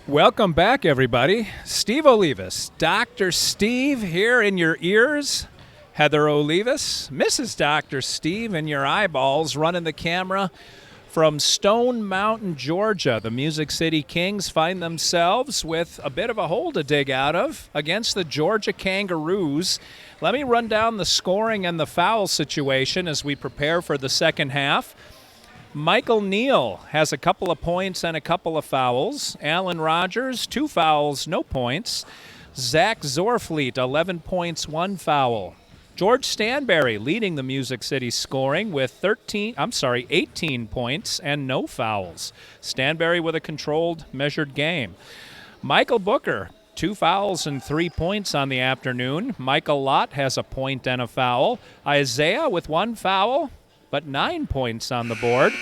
Welcome back, everybody. Steve Olivas, Dr. Steve here in your ears. Heather Olivas, Mrs. Dr. Steve in your eyeballs, running the camera from Stone Mountain, Georgia. The Music City Kings find themselves with a bit of a hole to dig out of against the Georgia Kangaroos. Let me run down the scoring and the foul situation as we prepare for the second half. Michael Neal has a couple of points and a couple of fouls. Alan Rogers, 2 fouls, no points. Zach Zorfleet, 11 points, 1 foul. George Stanberry leading the Music City scoring with 18 points and no fouls. Stanberry with a controlled, measured game. Michael Booker, 2 fouls and 3 points on the afternoon. Michael Lott has a point and a foul. Isaiah with 1 foul, but 9 points on the board.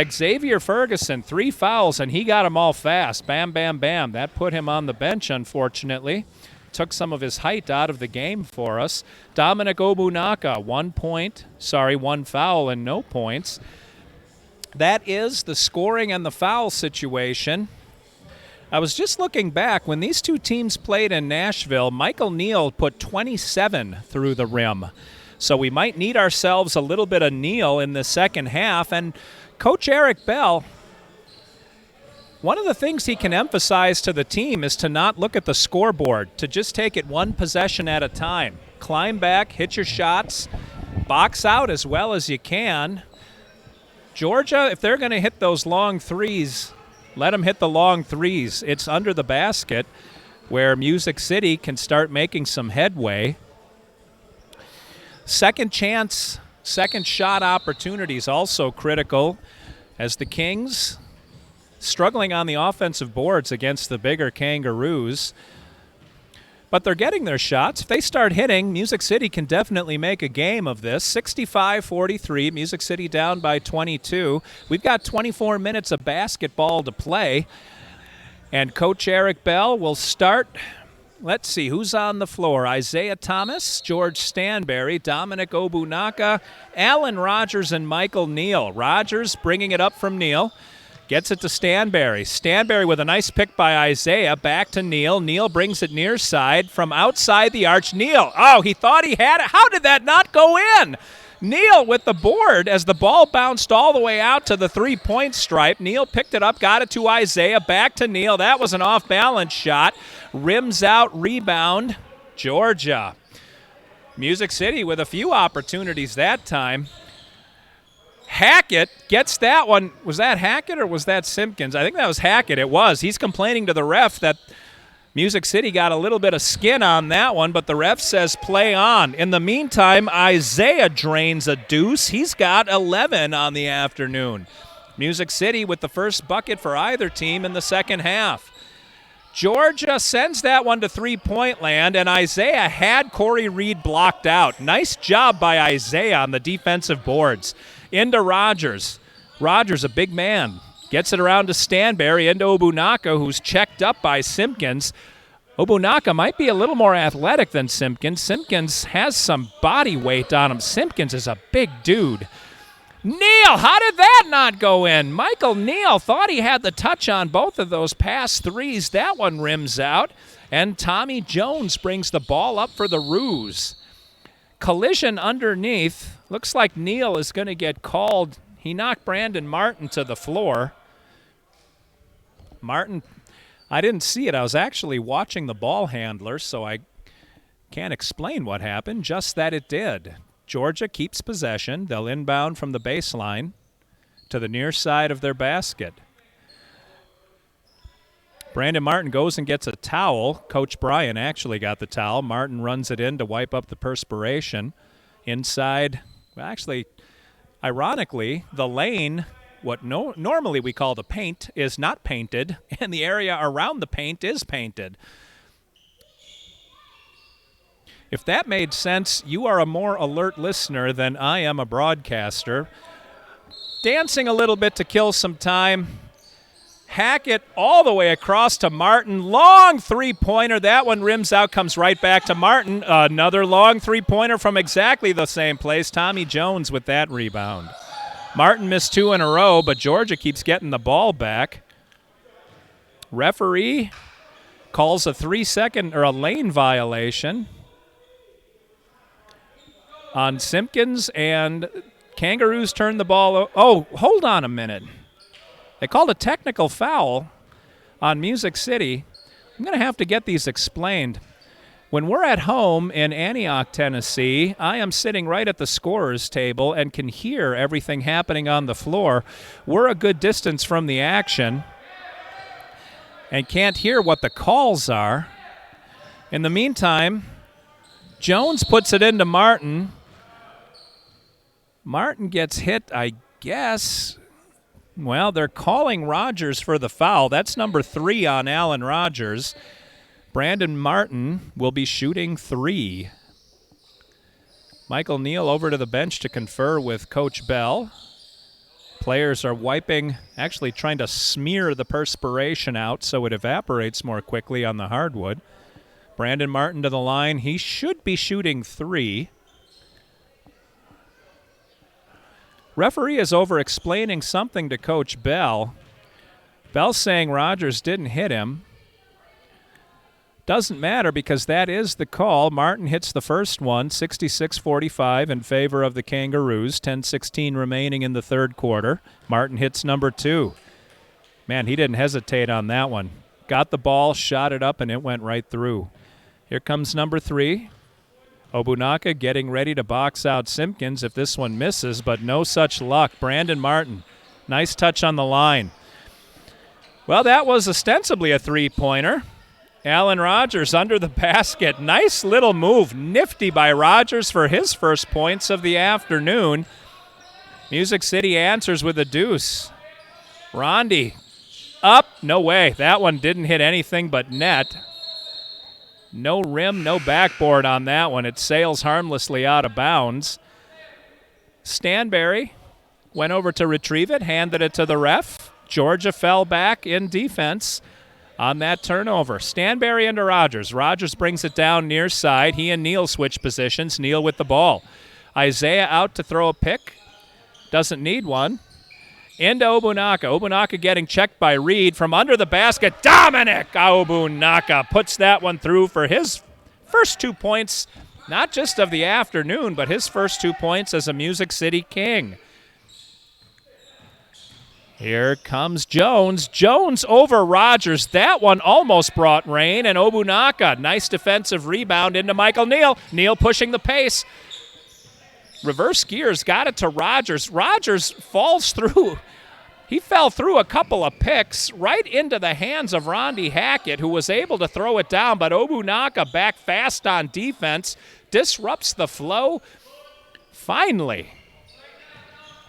Xavier Ferguson, 3 fouls, and he got them all fast. Bam, bam, bam. That put him on the bench, unfortunately. Took some of his height out of the game for us. Dominic Obunaka, 1 foul and no points. That is the scoring and the foul situation. I was just looking back. When these two teams played in Nashville, Michael Neal put 27 through the rim. So we might need ourselves a little bit of Neal in the second half. And Coach Eric Bell, one of the things he can emphasize to the team is to not look at the scoreboard, to just take it one possession at a time. Climb back, hit your shots, box out as well as you can. Georgia, if they're going to hit those long threes, let them hit the long threes. It's under the basket where Music City can start making some headway. Second chance, second shot opportunities also critical as the Kings struggling on the offensive boards against the bigger Kangaroos. But they're getting their shots. If they start hitting, Music City can definitely make a game of this. 65-43, Music City down by 22. We've got 24 minutes of basketball to play. And Coach Eric Bell will start. Let's see, who's on the floor? Isaiah Thomas, George Stanberry, Dominic Obunaka, Alan Rogers, and Michael Neal. Rogers bringing it up from Neal. Gets it to Stanberry. Stanberry with a nice pick by Isaiah. Back to Neal. Neal brings it near side from outside the arch. Neal, he thought he had it. How did that not go in? Neal with the board as the ball bounced all the way out to the three-point stripe. Neal picked it up, got it to Isaiah. Back to Neal. That was an off-balance shot. Rims out, rebound, Georgia. Music City with a few opportunities that time. Hackett gets that one. Was that Hackett or was that Simpkins? I think that was Hackett. It was. He's complaining to the ref that Music City got a little bit of skin on that one, but the ref says play on. In the meantime, Isaiah drains a deuce. He's got 11 on the afternoon. Music City with the first bucket for either team in the second half. Georgia sends that one to three-point land, and Isaiah had Corey Reed blocked out. Nice job by Isaiah on the defensive boards. Into Rogers. Rogers, a big man, gets it around to Stanberry, into Obunaka, who's checked up by Simpkins. Obunaka might be a little more athletic than Simpkins. Simpkins has some body weight on him. Simpkins is a big dude. Neal, how did that not go in? Michael Neal thought he had the touch on both of those pass threes. That one rims out, and Tommy Jones brings the ball up for the Roos. Collision underneath. Looks like Neal is going to get called. He knocked Brandon Martin to the floor. Martin, I didn't see it. I was actually watching the ball handler, so I can't explain what happened, just that it did. Georgia keeps possession. They'll inbound from the baseline to the near side of their basket. Brandon Martin goes and gets a towel. Coach Bryan actually got the towel. Martin runs it in to wipe up the perspiration. Inside, well, actually, ironically, the lane, what normally we call the paint, is not painted, and the area around the paint is painted. If that made sense, you are a more alert listener than I am a broadcaster. Dancing a little bit to kill some time. Hackett all the way across to Martin. Long three-pointer. That one rims out, comes right back to Martin. Another long three-pointer from exactly the same place. Tommy Jones with that rebound. Martin missed 2 in a row, but Georgia keeps getting the ball back. Referee calls a 3-second or a lane violation on Simpkins, and Kangaroos turn the ball. Oh, hold on a minute. They called a technical foul on Music City. I'm going to have to get these explained. When we're at home in Antioch, Tennessee, I am sitting right at the scorer's table and can hear everything happening on the floor. We're a good distance from the action and can't hear what the calls are. In the meantime, Jones puts it into Martin. Martin gets hit, I guess. Well, they're calling Rogers for the foul. That's number 3 on Alan Rogers. Brandon Martin will be shooting 3. Michael Neal over to the bench to confer with Coach Bell. Players are wiping, actually trying to smear the perspiration out so it evaporates more quickly on the hardwood. Brandon Martin to the line. He should be shooting 3. Referee is over explaining something to Coach Bell. Bell's saying Rogers didn't hit him. Doesn't matter because that is the call. Martin hits the first one, 66-45 in favor of the Kangaroos. 10:16 remaining in the third quarter. Martin hits number 2. Man, he didn't hesitate on that one. Got the ball, shot it up, and it went right through. Here comes number 3. Obunaka getting ready to box out Simpkins if this one misses, but no such luck. Brandon Martin, nice touch on the line. Well, that was ostensibly a three-pointer. Alan Rogers under the basket. Nice little move. Nifty by Rogers for his first points of the afternoon. Music City answers with a deuce. Rondi up. No way. That one didn't hit anything but net. No rim, no backboard on that one. It sails harmlessly out of bounds. Stanberry went over to retrieve it, handed it to the ref. Georgia fell back in defense on that turnover. Stanberry into Rogers. Rogers brings it down near side. He and Neal switch positions. Neal with the ball. Isaiah out to throw a pick. Doesn't need one. Into Obunaka. Obunaka getting checked by Reed from under the basket. Dominic Obunaka puts that one through for his first 2 points, not just of the afternoon, but his first 2 points as a Music City King. Here comes Jones. Jones over Rogers. That one almost brought rain, and Obunaka. Nice defensive rebound into Michael Neal. Neal pushing the pace. Reverse gears, got it to Rogers. Rogers falls through. He fell through a couple of picks right into the hands of Rondi Hackett, who was able to throw it down, but Obunaka back fast on defense, disrupts the flow. Finally,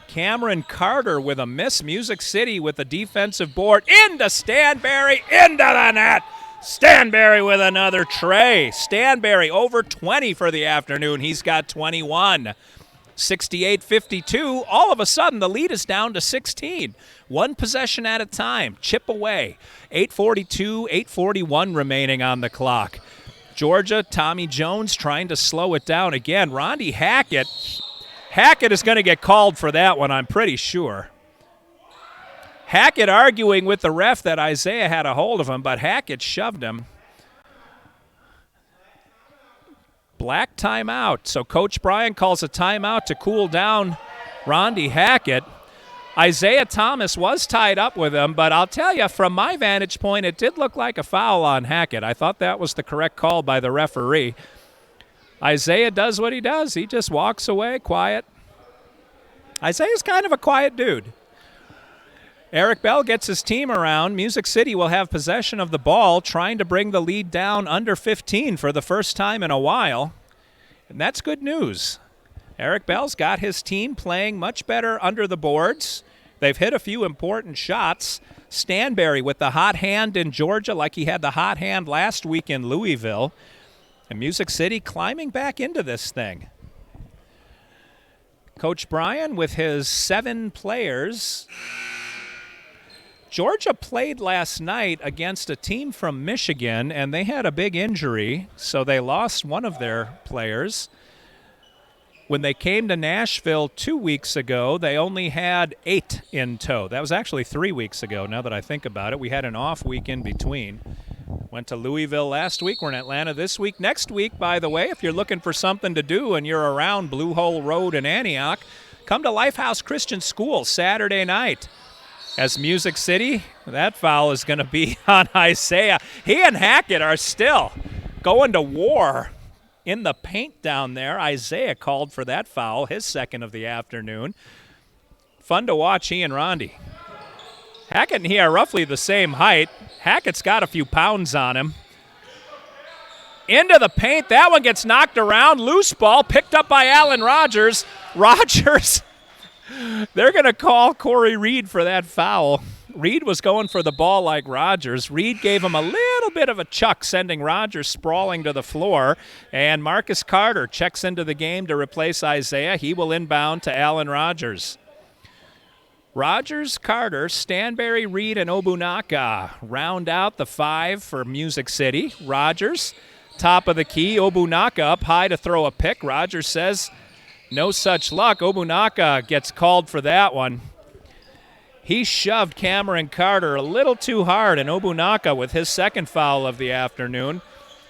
Cameron Carter with a miss. Music City with a defensive board. Into Stanberry, into the net. Stanberry with another tray. Stanberry over 20 for the afternoon. He's got 21. 68-52. All of a sudden, the lead is down to 16. One possession at a time. Chip away. 8:42, 8:41 remaining on the clock. Georgia, Tommy Jones trying to slow it down again. Rondi Hackett. Hackett is going to get called for that one, I'm pretty sure. Hackett arguing with the ref that Isaiah had a hold of him, but Hackett shoved him. Black timeout. So Coach Bryan calls a timeout to cool down Rondi Hackett. Isaiah Thomas was tied up with him, but I'll tell you, from my vantage point, it did look like a foul on Hackett. I thought that was the correct call by the referee. Isaiah does what he does. He just walks away quiet. Isaiah's kind of a quiet dude. Eric Bell gets his team around. Music City will have possession of the ball, trying to bring the lead down under 15 for the first time in a while. And that's good news. Eric Bell's got his team playing much better under the boards. They've hit a few important shots. Stanberry with the hot hand in Georgia like he had the hot hand last week in Louisville. And Music City climbing back into this thing. Coach Bryan with his 7 players. Georgia played last night against a team from Michigan, and they had a big injury, so they lost one of their players. When they came to Nashville 2 weeks ago, they only had 8 in tow. That was actually 3 weeks ago, now that I think about it. We had an off week in between. Went to Louisville last week. We're in Atlanta this week. Next week, by the way, if you're looking for something to do and you're around Blue Hole Road in Antioch, come to Lifehouse Christian School Saturday night. As Music City, that foul is going to be on Isaiah. He and Hackett are still going to war in the paint down there. Isaiah called for that foul, his second of the afternoon. Fun to watch, he and Rondi. Hackett and he are roughly the same height. Hackett's got a few pounds on him. Into the paint. That one gets knocked around. Loose ball picked up by Alan Rogers. Rogers, they're going to call Corey Reed for that foul. Reed was going for the ball like Rogers. Reed gave him a little bit of a chuck, sending Rogers sprawling to the floor. And Marcus Carter checks into the game to replace Isaiah. He will inbound to Alan Rogers. Rogers, Carter, Stanberry, Reed, and Obunaka round out the 5 for Music City. Rogers, top of the key. Obunaka up high to throw a pick. Rogers says, no such luck. Obunaka gets called for that one. He shoved Cameron Carter a little too hard, and Obunaka with his second foul of the afternoon.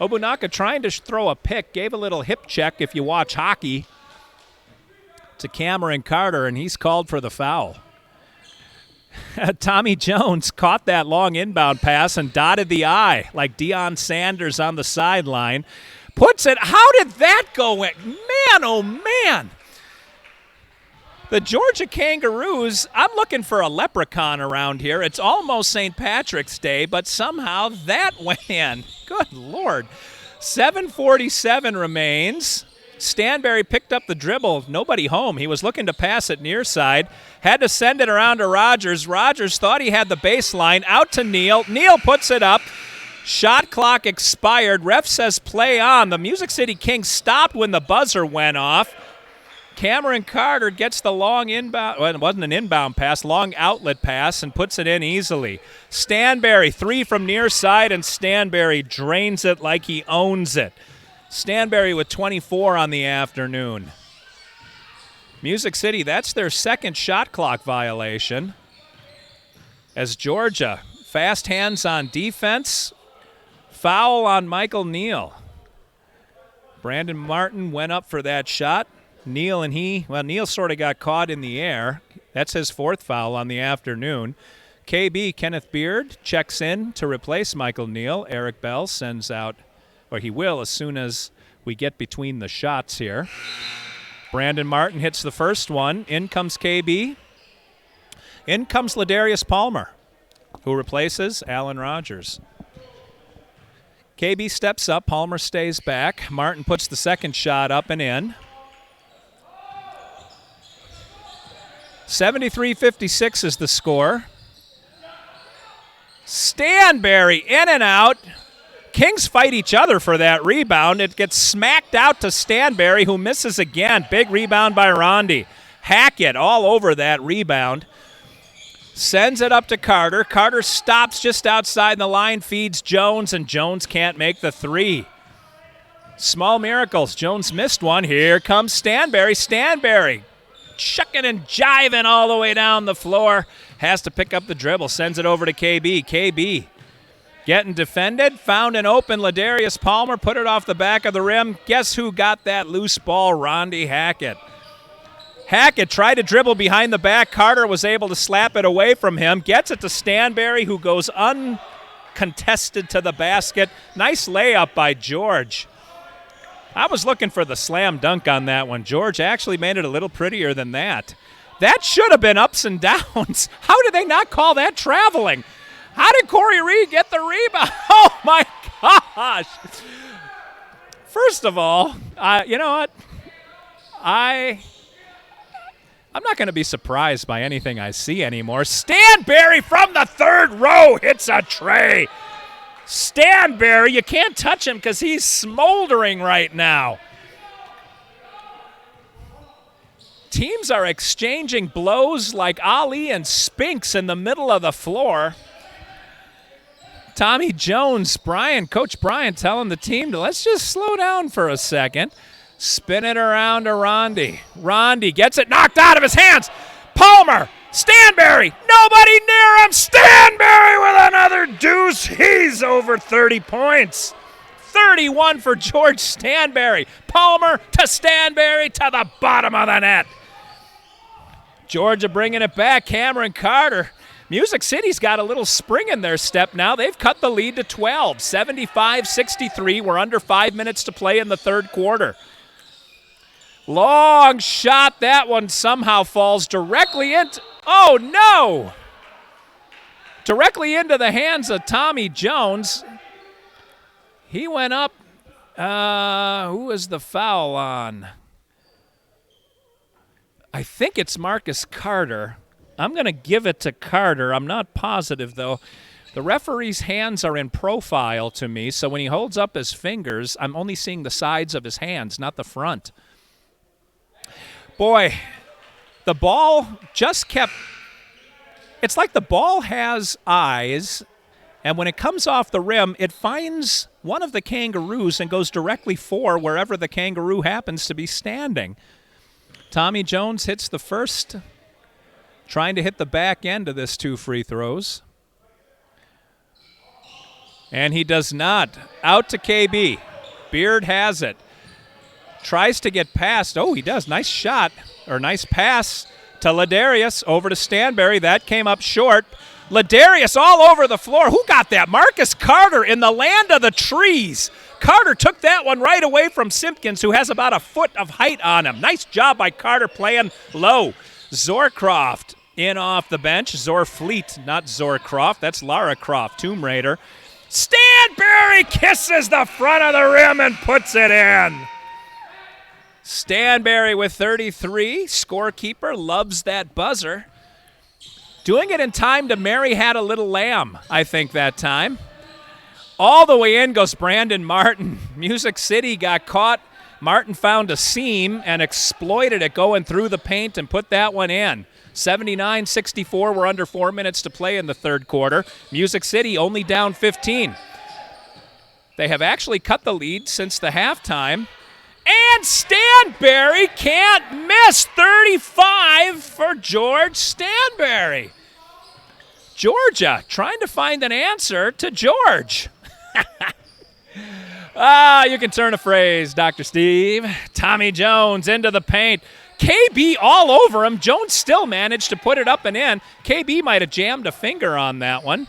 Obunaka trying to throw a pick, gave a little hip check if you watch hockey to Cameron Carter, and he's called for the foul. Tommy Jones caught that long inbound pass and dotted the I like Deion Sanders on the sideline. Puts it, how did that go in? Man, oh man. The Georgia Kangaroos, I'm looking for a leprechaun around here. It's almost St. Patrick's Day, but somehow that went in. Good Lord. 7:47 remains. Stanberry picked up the dribble. Nobody home. He was looking to pass it near side. Had to send it around to Rogers. Rogers thought he had the baseline. Out to Neal. Neal puts it up. Shot clock expired. Ref says play on. The Music City Kings stopped when the buzzer went off. Cameron Carter gets the long inbound, well, it wasn't an inbound pass, long outlet pass, and puts it in easily. Stanberry, 3 from near side, and Stanberry drains it like he owns it. Stanberry with 24 on the afternoon. Music City, that's their second shot clock violation. As Georgia, fast hands on defense, foul on Michael Neal. Brandon Martin went up for that shot. Neal Neal sort of got caught in the air. That's his 4th foul on the afternoon. KB, Kenneth Beard, checks in to replace Michael Neal. Eric Bell sends out, or he will as soon as we get between the shots here. Brandon Martin hits the first one. In comes KB. In comes Ladarius Palmer, who replaces Alan Rogers. KB steps up. Palmer stays back. Martin puts the second shot up and in. 73-56 is the score. Stanberry in and out. Kings fight each other for that rebound. It gets smacked out to Stanberry, who misses again. Big rebound by Rondi. Hackett all over that rebound. Sends it up to Carter. Carter stops just outside the line, feeds Jones, and Jones can't make the 3. Small miracles. Jones missed one. Here comes Stanberry. Stanberry chucking and jiving all the way down the floor. Has to pick up the dribble. Sends it over to KB. KB getting defended. Found an open Ladarius Palmer. Put it off the back of the rim. Guess who got that loose ball? Rondi Hackett. Hackett tried to dribble behind the back. Carter was able to slap it away from him. Gets it to Stanberry, who goes uncontested to the basket. Nice layup by George. I was looking for the slam dunk on that one. George actually made it a little prettier than that. That should have been ups and downs. How did they not call that traveling? How did Corey Reed get the rebound? Oh, my gosh. First of all, you know what? I'm not going to be surprised by anything I see anymore. Stanberry from the 3rd row hits a tray. Stanberry, you can't touch him because he's smoldering right now. Teams are exchanging blows like Ali and Spinks in the middle of the floor. Tommy Jones, Coach Bryan telling the team to let's just slow down for a second. Spin it around to Rondi. Rondi gets it knocked out of his hands. Palmer, Stanberry, nobody near him. Stanberry with another deuce. He's over 30 points. 31 for George Stanberry. Palmer to Stanberry to the bottom of the net. Georgia bringing it back. Cameron Carter. Music City's got a little spring in their step now. They've cut the lead to 12, 75-63. We're under 5 minutes to play in the third quarter. Long shot. That one somehow falls directly into, oh no! Directly into the hands of Tommy Jones. He went up. Who was the foul on? I think it's Marcus Carter. I'm going to give it to Carter. I'm not positive, though. The referee's hands are in profile to me, so when he holds up his fingers, I'm only seeing the sides of his hands, not the front. Boy, the ball just kept... It's like the ball has eyes, and when it comes off the rim, it finds one of the Kangaroos and goes directly for wherever the Kangaroo happens to be standing. Tommy Jones hits the first, trying to hit the back end of this 2 free throws. And he does not. Out to KB. Beard has it. Tries to get past. Oh, he does. Nice shot, or nice pass to Ladarius. Over to Stanberry. That came up short. Ladarius all over the floor. Who got that? Marcus Carter in the land of the trees. Carter took that one right away from Simpkins, who has about a foot of height on him. Nice job by Carter playing low. Zorcroft in off the bench. Zorfleet, not Zorcroft. That's Lara Croft, Tomb Raider. Stanberry kisses the front of the rim and puts it in. Stanberry with 33. Scorekeeper loves that buzzer. Doing it in time to Mary Had a Little Lamb, I think, that time. All the way in goes Brandon Martin. Music City got caught. Martin found a seam and exploited it going through the paint and put that one in. 79-64. We're under 4 minutes to play in the third quarter. Music City only down 15. They have actually cut the lead since the halftime. And Stanberry can't miss. 35 for George Stanberry. Georgia trying to find an answer to George. You can turn a phrase, Dr. Steve. Tommy Jones into the paint. KB all over him. Jones still managed to put it up and in. KB might have jammed a finger on that one.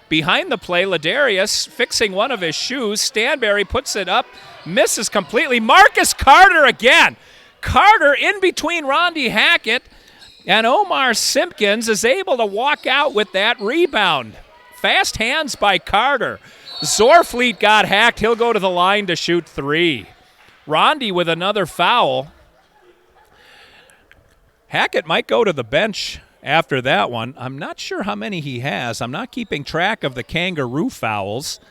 Behind the play, Ladarius fixing one of his shoes. Stanberry puts it up, misses completely. Marcus Carter again. Carter in between Rondi Hackett and Omar Simpkins is able to walk out with that rebound. Fast hands by Carter. Zorfleet got hacked. He'll go to the line to shoot 3. Rondi with another foul. Hackett might go to the bench after that one. I'm not sure how many he has. I'm not keeping track of the Kangaroo fouls.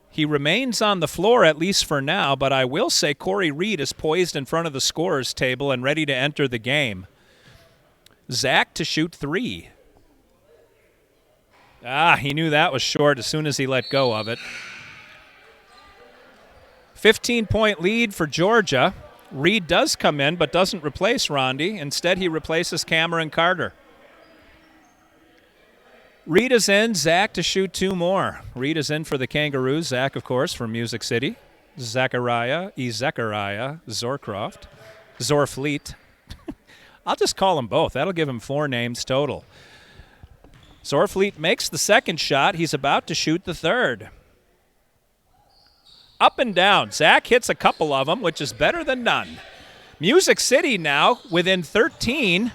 He remains on the floor, at least for now, but I will say Corey Reed is poised in front of the scorer's table and ready to enter the game. Zach to shoot 3. He knew that was short as soon as he let go of it. 15-point lead for Georgia. Reed does come in but doesn't replace Rondi. Instead, he replaces Cameron Carter. Reed is in. Zach to shoot 2 more. Reed is in for the Kangaroos. Zach, of course, from Music City. Zechariah, Zorcroft, Zorfleet. I'll just call them both. That'll give him 4 names total. Zorfleet makes the second shot. He's about to shoot the third. Up and down. Zach hits a couple of them, which is better than none. Music City now within 13.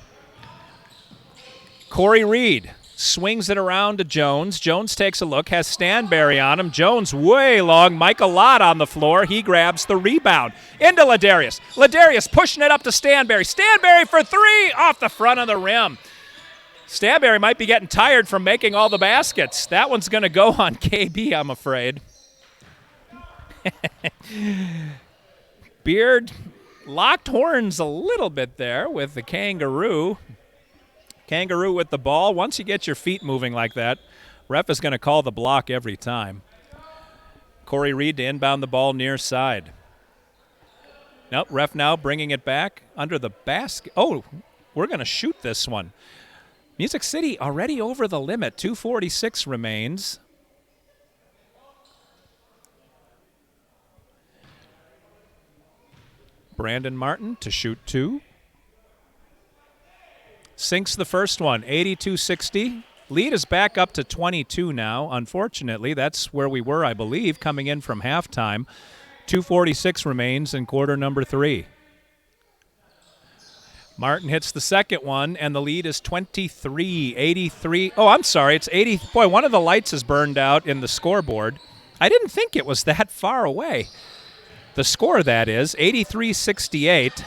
Corey Reed swings it around to Jones. Jones takes a look, has Stanberry on him. Jones way long. Michael Lott on the floor. He grabs the rebound. Into Ladarius. Ladarius pushing it up to Stanberry. Stanberry for 3 off the front of the rim. Stanberry might be getting tired from making all the baskets. That one's going to go on KB, I'm afraid. Beard locked horns a little bit there with the Kangaroo. Kangaroo with the ball. Once you get your feet moving like that, ref is going to call the block every time. Corey Reed to inbound the ball near side. Nope, ref now bringing it back under the basket. Oh, we're going to shoot this one. Music City already over the limit. 2:46 remains. Brandon Martin to shoot 2. Sinks the first one, 82-60. Lead is back up to 22 now. Unfortunately, that's where we were, I believe, coming in from halftime. 2:46 remains in quarter number 3. Martin hits the second one, and the lead is 23-83. Oh, I'm sorry, it's 80. Boy, one of the lights is burned out in the scoreboard. I didn't think it was that far away. The score, that is, 83-68.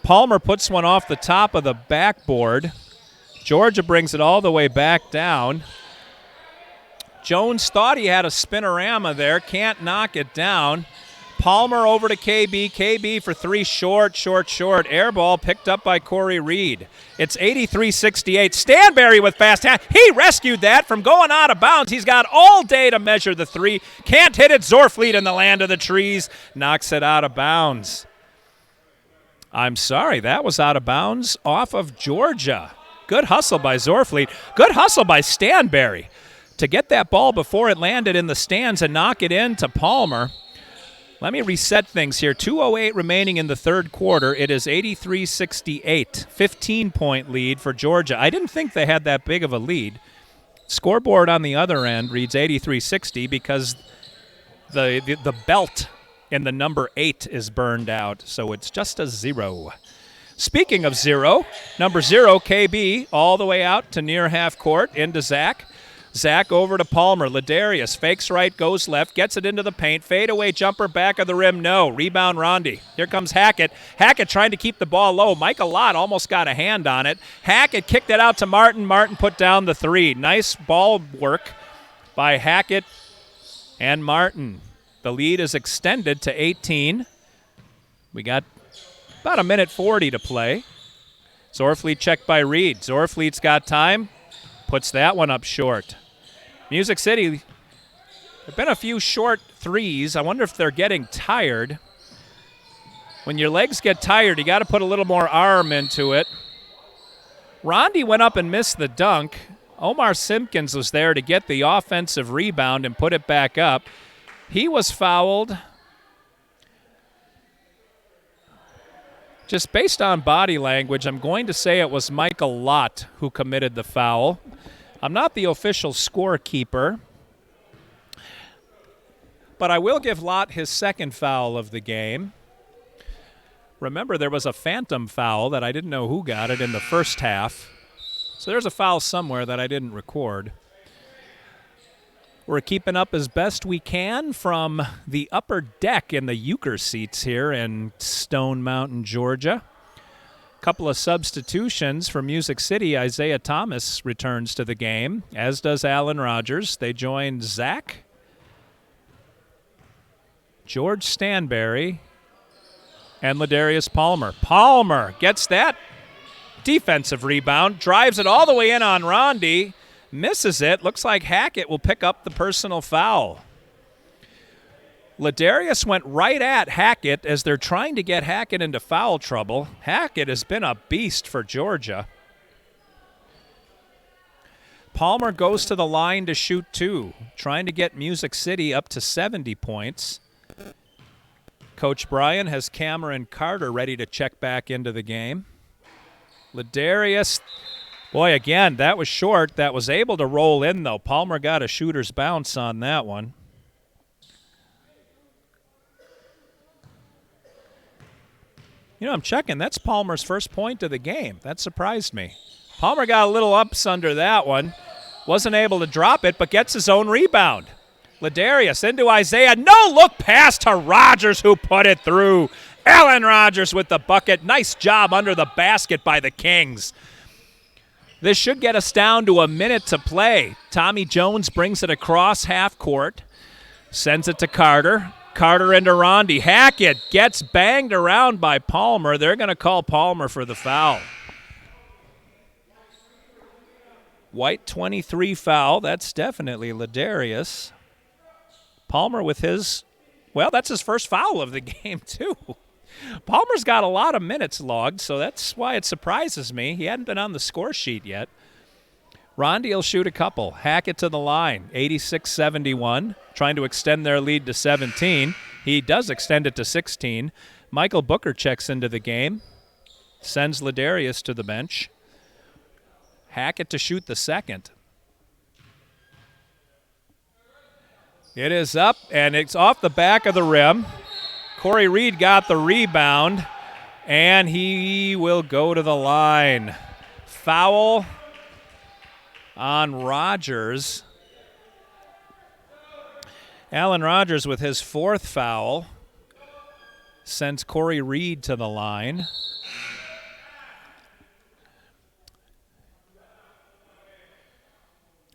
Palmer puts one off the top of the backboard. Georgia brings it all the way back down. Jones thought he had a spinorama there, can't knock it down. Palmer over to KB. KB for 3 short. Air ball picked up by Corey Reed. It's 83-68. Stanberry with fast hand. He rescued that from going out of bounds. He's got all day to measure the 3. Can't hit it. Zorfleet in the land of the trees. Knocks it out of bounds. I'm sorry, that was out of bounds off of Georgia. Good hustle by Zorfleet. Good hustle by Stanberry to get that ball before it landed in the stands and knock it in to Palmer. Let me reset things here. 2:08 remaining in the third quarter. It is 83-68. 15-point lead for Georgia. I didn't think they had that big of a lead. Scoreboard on the other end reads 83-60 because the belt in the number 8 is burned out, so it's just a 0. Speaking of 0, number 0, KB, all the way out to near half court, into Zach. Zach over to Palmer. Ladarius fakes right, goes left, gets it into the paint. Fadeaway jumper, back of the rim, no. Rebound, Rondi. Here comes Hackett. Hackett trying to keep the ball low. Michael Lott almost got a hand on it. Hackett kicked it out to Martin. Martin put down the 3. Nice ball work by Hackett and Martin. The lead is extended to 18. We got about 1:40 to play. Zorfleet checked by Reed. Zorfleet's got time. Puts that one up short. Music City, there have been a few short threes. I wonder if they're getting tired. When your legs get tired, you got to put a little more arm into it. Rondi went up and missed the dunk. Omar Simpkins was there to get the offensive rebound and put it back up. He was fouled. Just based on body language, I'm going to say it was Michael Lott who committed the foul. I'm not the official scorekeeper, but I will give Lott his second foul of the game. Remember, there was a phantom foul that I didn't know who got it in the first half. So there's a foul somewhere that I didn't record. We're keeping up as best we can from the upper deck in the Euchre seats here in Stone Mountain, Georgia. Couple of substitutions for Music City. Isaiah Thomas returns to the game, as does Alan Rogers. They join Zach, George Stanberry, and Ladarius Palmer. Palmer gets that defensive rebound, drives it all the way in on Rondi, misses it. Looks like Hackett will pick up the personal foul. Ladarius went right at Hackett as they're trying to get Hackett into foul trouble. Hackett has been a beast for Georgia. Palmer goes to the line to shoot 2, trying to get Music City up to 70 points. Coach Bryan has Cameron Carter ready to check back into the game. Ladarius, boy, again, that was short. That was able to roll in, though. Palmer got a shooter's bounce on that one. You know, I'm checking. That's Palmer's first point of the game. That surprised me. Palmer got a little ups under that one. Wasn't able to drop it, but gets his own rebound. Ladarius into Isaiah. No-look pass to Rogers, who put it through. Alan Rogers with the bucket. Nice job under the basket by the Kings. This should get us down to a minute to play. Tommy Jones brings it across half court. Sends it to Carter. Carter into Rondi. Hackett gets banged around by Palmer. They're going to call Palmer for the foul. White 23 foul. That's definitely Ladarius. Palmer with his Well, that's his first foul of the game, too. Palmer's got a lot of minutes logged, so that's why it surprises me. He hadn't been on the score sheet yet. Rondi will shoot a couple. Hackett to the line, 86-71, trying to extend their lead to 17. He does extend it to 16. Michael Booker checks into the game, sends Ladarius to the bench. Hackett to shoot the second. It is up, and it's off the back of the rim. Corey Reed got the rebound, and he will go to the line. Foul on Rogers. Alan Rogers with his fourth foul sends Corey Reed to the line.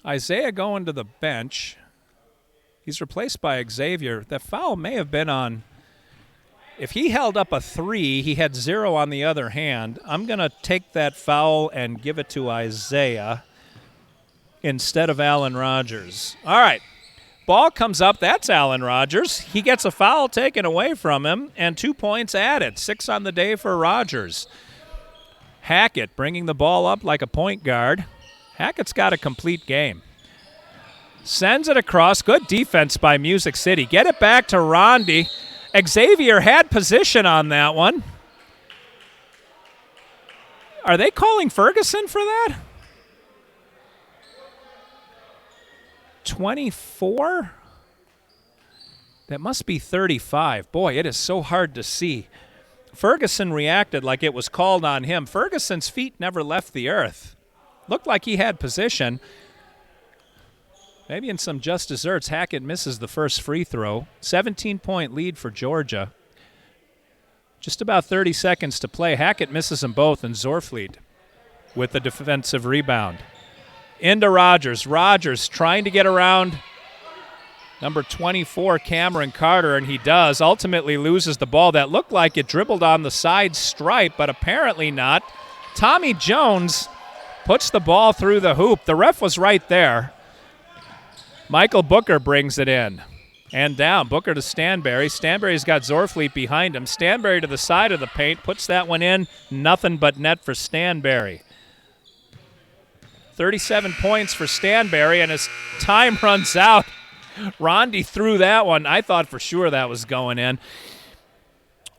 Isaiah going to the bench. He's replaced by Xavier. That foul may have been on, if he held up a 3, he had 0 on the other hand. I'm going to take that foul and give it to Isaiah instead of Alan Rogers. All right. Ball comes up. That's Alan Rogers. He gets a foul taken away from him and 2 points added. 6 on the day for Rogers. Hackett bringing the ball up like a point guard. Hackett's got a complete game. Sends it across. Good defense by Music City. Get it back to Rondi. Xavier had position on that one. Are they calling Ferguson for that? 24? That must be 35. Boy, it is so hard to see. Ferguson reacted like it was called on him. Ferguson's feet never left the earth. Looked like he had position. Maybe in some just desserts, Hackett misses the first free throw. 17-point lead for Georgia. Just about 30 seconds to play. Hackett misses them both, and Zorfleet with the defensive rebound. Into Rogers. Rogers trying to get around number 24, Cameron Carter, and he does. Ultimately loses the ball. That looked like it dribbled on the side stripe, but apparently not. Tommy Jones puts the ball through the hoop. The ref was right there. Michael Booker brings it in and down. Booker to Stanberry. Stanberry's got Zorfleet behind him. Stanberry to the side of the paint, puts that one in. Nothing but net for Stanberry. 37 points for Stanberry, and as time runs out, Rondi threw that one. I thought for sure that was going in.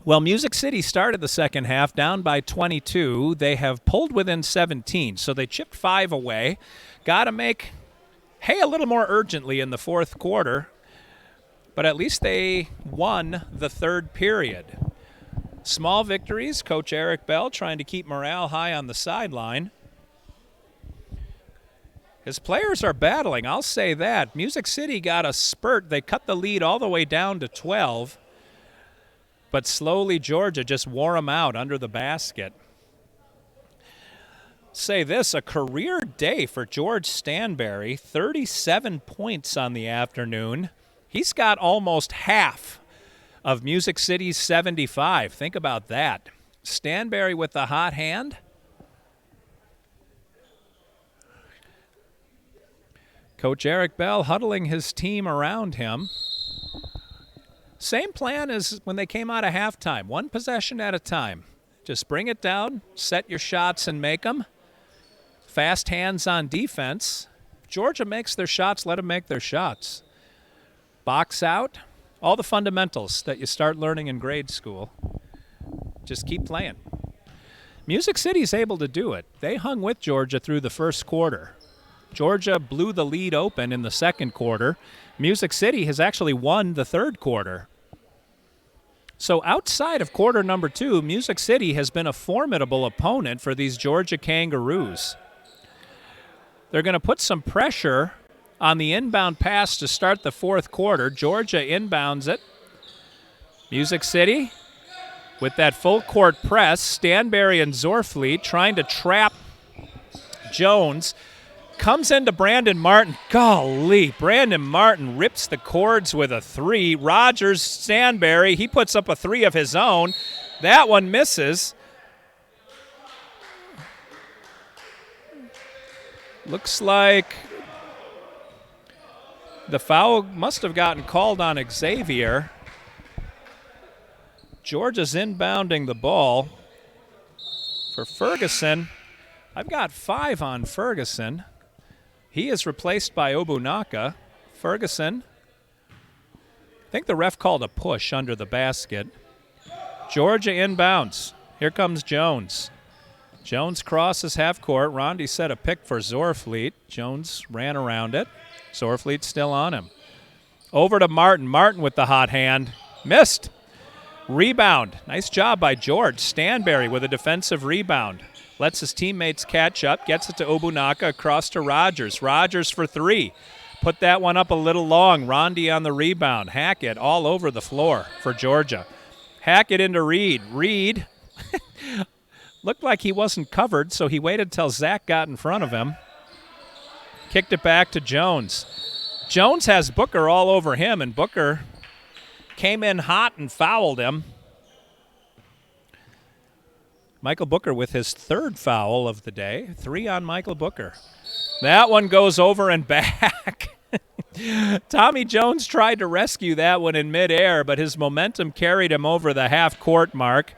Well, Music City started the second half down by 22. They have pulled within 17, so they chipped 5 away. Got to make hay a little more urgently in the fourth quarter, but at least they won the third period. Small victories. Coach Eric Bell trying to keep morale high on the sideline. His players are battling, I'll say that. Music City got a spurt. They cut the lead all the way down to 12, but slowly Georgia just wore them out under the basket. Say this, a career day for George Stanberry, 37 points on the afternoon. He's got almost half of Music City's 75. Think about that. Stanberry with the hot hand. Coach Eric Bell huddling his team around him. Same plan as when they came out of halftime, one possession at a time. Just bring it down, set your shots and make them. Fast hands on defense. If Georgia makes their shots, let them make their shots. Box out. All the fundamentals that you start learning in grade school. Just keep playing. Music City's able to do it. They hung with Georgia through the first quarter. Georgia blew the lead open in the second quarter. Music City has actually won the third quarter. So outside of quarter number 2, Music City has been a formidable opponent for these Georgia Kangaroos. They're going to put some pressure on the inbound pass to start the fourth quarter. Georgia inbounds it. Music City with that full court press. Stanberry and Zorfleet trying to trap Jones. Comes into Brandon Martin. Golly, Brandon Martin rips the cords with a 3. Rogers, Stanberry, he puts up a 3 of his own. That one misses. Looks like the foul must have gotten called on Xavier. Georgia's inbounding the ball for Ferguson. I've got 5 on Ferguson. He is replaced by Obunaka. Ferguson, I think the ref called a push under the basket. Georgia inbounds. Here comes Jones. Jones crosses half court. Rondi set a pick for Zorfleet. Jones ran around it. Zorfleet still on him. Over to Martin. Martin with the hot hand. Missed. Rebound. Nice job by George. Stanberry with a defensive rebound. Lets his teammates catch up. Gets it to Obunaka. Across to Rogers. Rogers for 3. Put that one up a little long. Rondi on the rebound. Hackett all over the floor for Georgia. Hackett into Reed. Reed looked like he wasn't covered, so he waited till Zach got in front of him. Kicked it back to Jones. Jones has Booker all over him, and Booker came in hot and fouled him. Michael Booker with his 3rd foul of the day. 3 on Michael Booker. That one goes over and back. Tommy Jones tried to rescue that one in midair, but his momentum carried him over the half-court mark.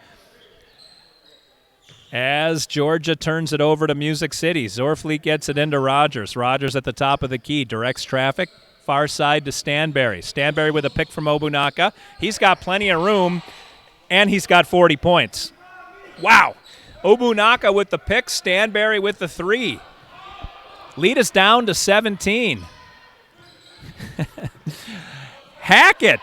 As Georgia turns it over to Music City. Zorfleet gets it into Rogers. Rogers at the top of the key. Directs traffic. Far side to Stanberry. Stanberry with a pick from Obunaka. He's got plenty of room, and he's got 40 points. Wow. Obunaka with the pick. Stanberry with the 3. Lead us down to 17. Hackett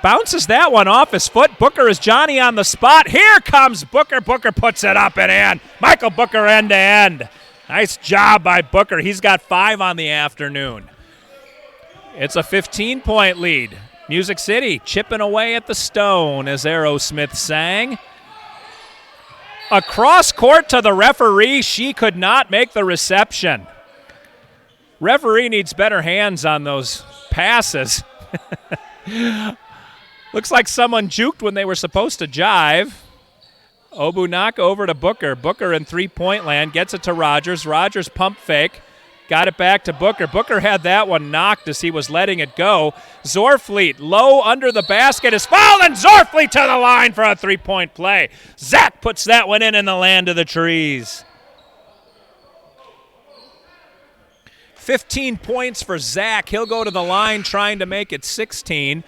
bounces that one off his foot. Booker is Johnny on the spot. Here comes Booker. Booker puts it up and in. Michael Booker end to end. Nice job by Booker. He's got 5 on the afternoon. It's a 15-point lead. Music City chipping away at the stone, as Aerosmith sang. Across court to the referee. She could not make the reception. Referee needs better hands on those passes. Looks like someone juked when they were supposed to jive. Obunaka over to Booker. Booker in three-point land. Gets it to Rogers. Rogers pump fake. Got it back to Booker. Booker had that one knocked as he was letting it go. Zorfleet low under the basket is fouled, and Zorfleet to the line for a three-point play. Zach puts that one in the land of the trees. 15 points for Zach. He'll go to the line trying to make it 16.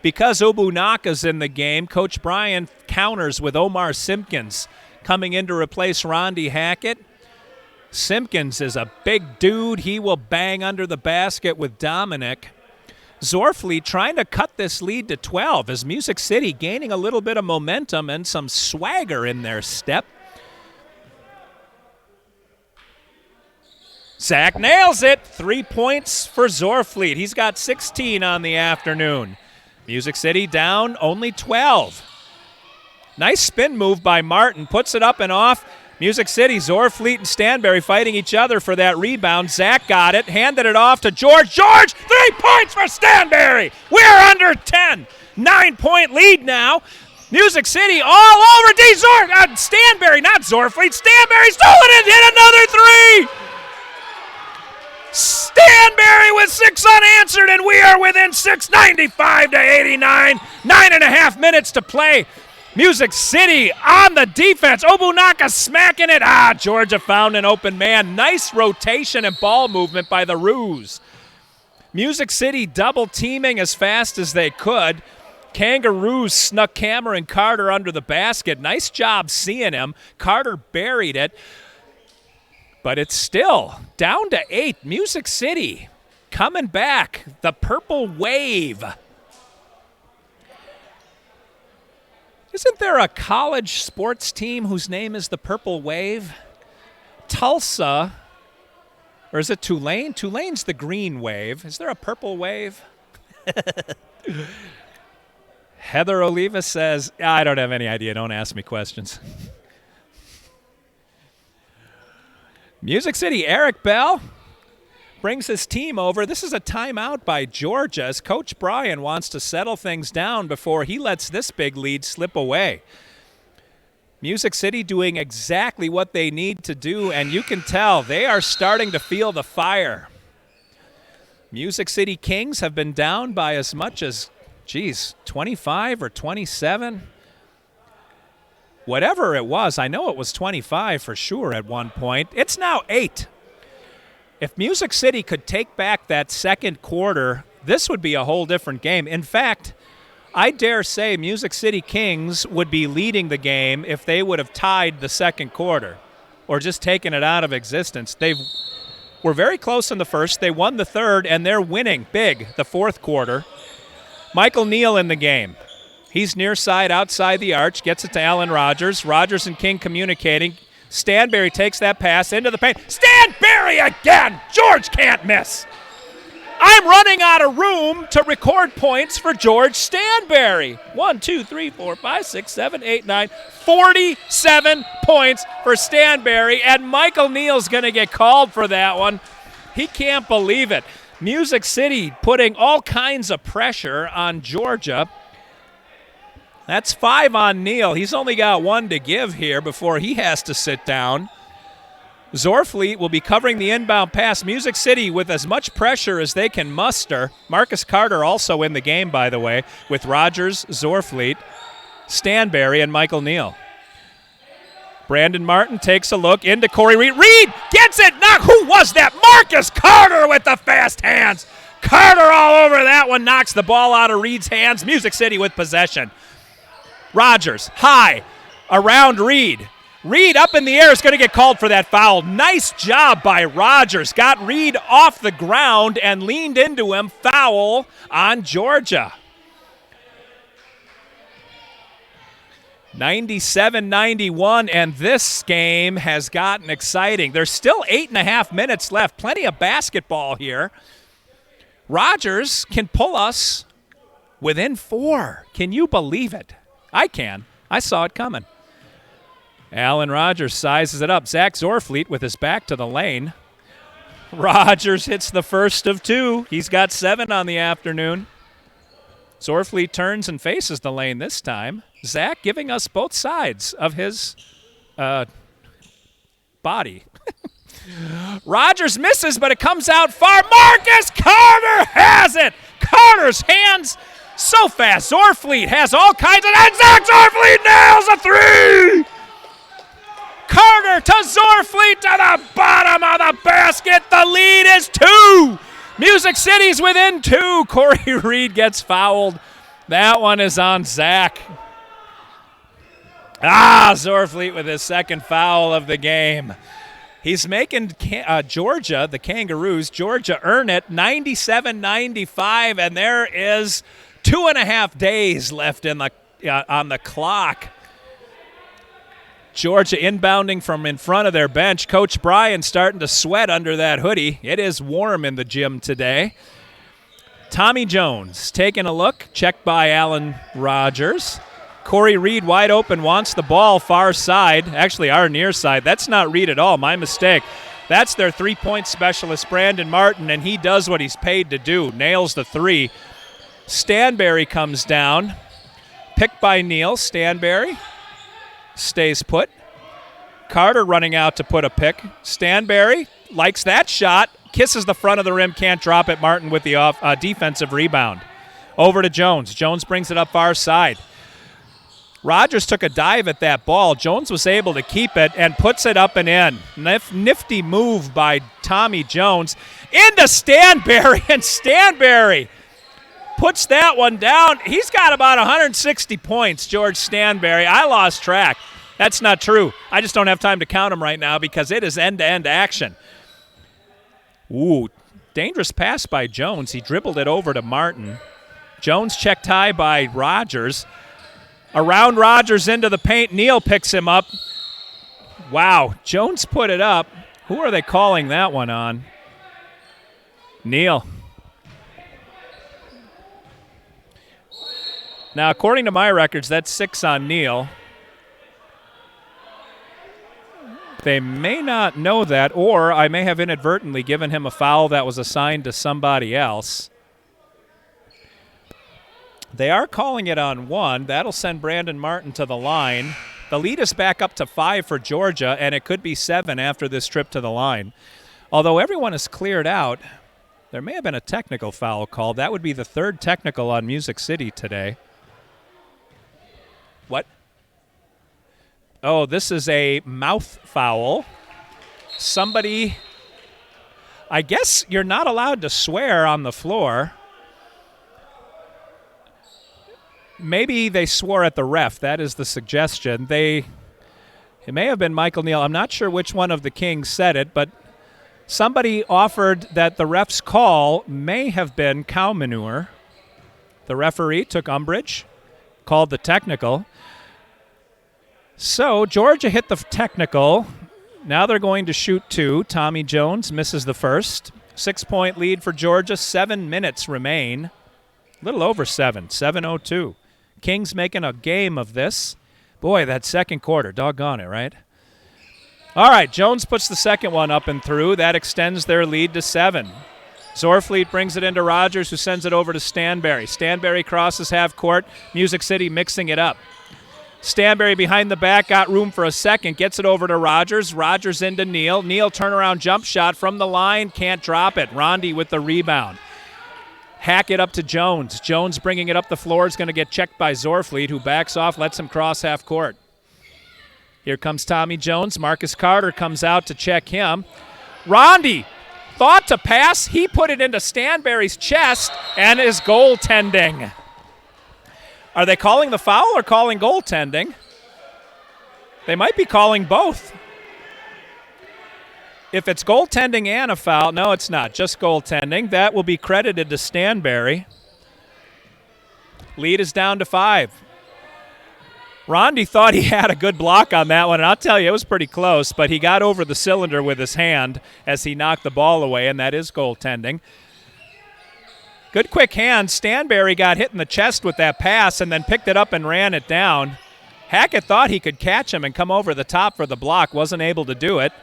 Because Obunaka's in the game, Coach Bryan counters with Omar Simpkins coming in to replace Rondi Hackett. Simpkins is a big dude. He will bang under the basket with Dominic. Zorfleet trying to cut this lead to 12 as Music City gaining a little bit of momentum and some swagger in their step. Zach nails it. 3 points for Zorfleet. He's got 16 on the afternoon. Music City down only 12. Nice spin move by Martin. Puts it up and off. Music City, Zorfleet and Stanberry fighting each other for that rebound. Zach got it, handed it off to George. George, 3 points for Stanberry. We're under 10. 9-point lead now. Music City all over Stanberry, not Zorfleet. Stanberry stole it and hit another 3. Stanberry with 6 unanswered, and we are within 6, 95 to 89. 9.5 minutes to play. Music City on the defense. Obunaka smacking it. Georgia found an open man. Nice rotation and ball movement by the Roos. Music City double teaming as fast as they could. Kangaroos snuck Cameron Carter under the basket. Nice job seeing him. Carter buried it. But it's still down to 8. Music City coming back. The Purple Wave. Isn't there a college sports team whose name is the Purple Wave? Tulsa. Or is it Tulane? Tulane's the Green Wave. Is there a Purple Wave? Heather Oliva says, I don't have any idea. Don't ask me questions. Music City, Eric Bell brings his team over. This is a timeout by Georgia as Coach Bryan wants to settle things down before he lets this big lead slip away. Music City doing exactly what they need to do, and you can tell they are starting to feel the fire. Music City Kings have been down by as much as, 25 or 27. whatever it was, I know it was 25 for sure at one point. It's now 8. If Music City could take back that second quarter, this would be a whole different game. In fact, I dare say Music City Kings would be leading the game if they would have tied the second quarter or just taken it out of existence. They were very close in the first. They won the third, and they're winning big the fourth quarter. Michael Neal in the game. He's near side, outside the arch, gets it to Alan Rogers. Rogers and King communicating. Stanberry takes that pass into the paint. Stanberry again! George can't miss. I'm running out of room to record points for George Stanberry. 1, 2, 3, 4, 5, 6, 7, 8, 9. 47 points for Stanberry, and Michael Neal's going to get called for that one. He can't believe it. Music City putting all kinds of pressure on Georgia. That's 5 on Neal. He's only got 1 to give here before he has to sit down. Zorfleet will be covering the inbound pass. Music City with as much pressure as they can muster. Marcus Carter also in the game, by the way, with Rogers, Zorfleet, Stanberry, and Michael Neal. Brandon Martin takes a look into Corey Reed. Reed gets it! Knock! Who was that? Marcus Carter with the fast hands. Carter all over that one, knocks the ball out of Reed's hands. Music City with possession. Rogers, high, around Reed. Reed up in the air is going to get called for that foul. Nice job by Rogers. Got Reed off the ground and leaned into him. Foul on Georgia. 97-91, and this game has gotten exciting. There's still 8.5 minutes left. Plenty of basketball here. Rogers can pull us within 4. Can you believe it? I can. I saw it coming. Alan Rogers sizes it up. Zach Zorfleet with his back to the lane. Rogers hits the first of 2. He's got 7 on the afternoon. Zorfleet turns and faces the lane this time. Zach giving us both sides of his body. Rogers misses, but it comes out far. Marcus Carter has it. Carter's hands so fast. Zorfleet has all kinds of... And Zach Zorfleet nails a 3! Carter to Zorfleet to the bottom of the basket. The lead is 2. Music City's within 2. Corey Reed gets fouled. That one is on Zach. Zorfleet with his second foul of the game. He's making Georgia, the Kangaroos, Georgia earn it 97-95, and there is 2.5 days left in on the clock. Georgia inbounding from in front of their bench. Coach Bryan starting to sweat under that hoodie. It is warm in the gym today. Tommy Jones taking a look, checked by Alan Rogers. Corey Reed wide open, wants the ball far side. Actually, our near side. That's not Reed at all. My mistake. That's their three-point specialist, Brandon Martin, and he does what he's paid to do. Nails the 3. Stanberry comes down. Picked by Neal. Stanberry stays put. Carter running out to put a pick. Stanberry likes that shot. Kisses the front of the rim. Can't drop it. Martin with the defensive rebound. Over to Jones. Jones brings it up far side. Rogers took a dive at that ball. Jones was able to keep it and puts it up and in. Nifty move by Tommy Jones. Into Stanberry, and Stanberry puts that one down. He's got about 160 points, George Stanberry. I lost track. That's not true. I just don't have time to count them right now because it is end-to-end action. Ooh, dangerous pass by Jones. He dribbled it over to Martin. Jones checked high by Rogers. Around Rogers into the paint. Neal picks him up. Wow, Jones put it up. Who are they calling that one on? Neal. Now, according to my records, that's 6 on Neal. They may not know that, or I may have inadvertently given him a foul that was assigned to somebody else. They are calling it on 1. That'll send Brandon Martin to the line. The lead is back up to 5 for Georgia, and it could be 7 after this trip to the line. Although everyone is cleared out, there may have been a technical foul called. That would be the 3rd technical on Music City today. What? Oh, this is a mouth foul. Somebody, I guess you're not allowed to swear on the floor. Maybe they swore at the ref. That is the suggestion. It may have been Michael Neal. I'm not sure which one of the Kings said it, but somebody offered that the ref's call may have been cow manure. The referee took umbrage, called the technical. So Georgia hit the technical. Now they're going to shoot two. Tommy Jones misses the first. 6-point lead for Georgia. 7 minutes remain. A little over 7:02. Kings making a game of this. Boy, that second quarter, doggone it, right? All right, Jones puts the second one up and through. That extends their lead to 7. Zorfleet brings it into Rogers, who sends it over to Stanberry. Stanberry crosses half court. Music City mixing it up. Stanberry behind the back, got room for a second, gets it over to Rogers. Rogers into Neal. Neal turnaround jump shot from the line, can't drop it. Rondi with the rebound. Hack it up to Jones. Jones bringing it up the floor is going to get checked by Zorfleet, who backs off, lets him cross half court. Here comes Tommy Jones. Marcus Carter comes out to check him. Rondi thought to pass. He put it into Stanberry's chest and is goaltending. Are they calling the foul or calling goaltending? They might be calling both. If it's goaltending and a foul, no, it's not. Just goaltending. That will be credited to Stanberry. Lead is down to 5. Rondi thought he had a good block on that one, and I'll tell you, it was pretty close, but he got over the cylinder with his hand as he knocked the ball away, and that is goaltending. Good quick hand. Stanberry got hit in the chest with that pass and then picked it up and ran it down. Hackett thought he could catch him and come over the top for the block. Wasn't able to do it.